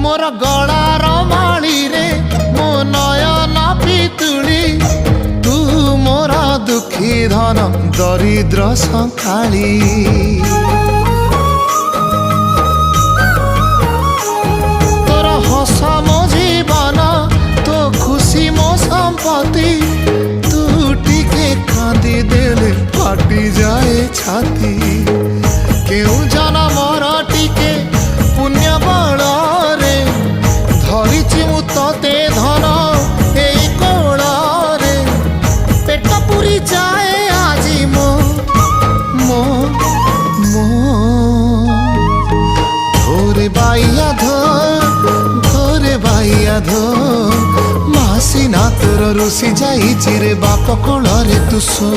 मोर गलार माली रे मो नयन पितुली तू मोर दुखी धन दरिद्र संखाली तोर हस मो जीवन तो खुशी मो संपत्ति तू टिके कांदी देले फाटी जाए छाती केउ जनमर टिके पुण्य बल रे धरिछि मु तते धन एई कोल रे पेट पुरी जाए आजी मो मो मो धोरे बाइया धो मासी ना तोर रुसी जाई चिरे बाप कोल रे तू सो।